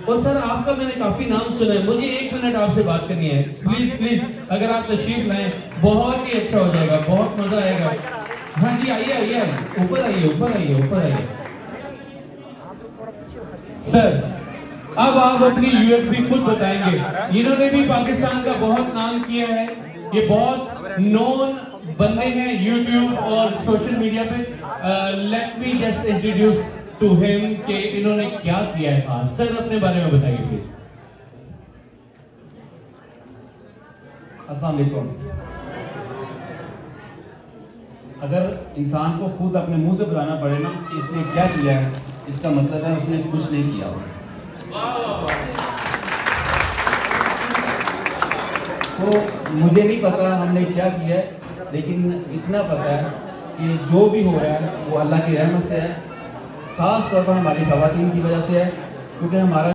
اور سر آپ کا میں نے کافی نام سنا ہے, مجھے 1 منٹ آپ سے بات کرنی ہے پلیز پلیز, اگر آپ تشریف لائیں بہت ہی اچھا ہو جائے گا, بہت مزہ آئے گا. ہاں جی آئیے آئیے اوپر آئیے اوپر آئیے اوپر آئیے. سر اب آپ اپنی یو ایس بی خود بتائیں گے, انہوں نے بھی پاکستان کا بہت نام کیا ہے, یہ بہت نون بندے ہیں یوٹیوب اور سوشل میڈیا پہ. Let me just introduce to ہم کہ انہوں نے کیا کیا ہے خاص. سر اپنے بارے میں بتائیے پلیز. السلام علیکم. اگر انسان کو خود اپنے منہ سے بتانا پڑے نا کہ اس نے کیا کیا ہے, اس کا مطلب ہے اس نے کچھ نہیں کیا. تو مجھے نہیں پتا ہم نے کیا کیا ہے, لیکن اتنا پتا ہے کہ جو بھی ہو رہا ہے وہ اللہ کی رحمت سے ہے, خاص طور پر ہماری خواتین کی وجہ سے ہے, کیونکہ ہمارا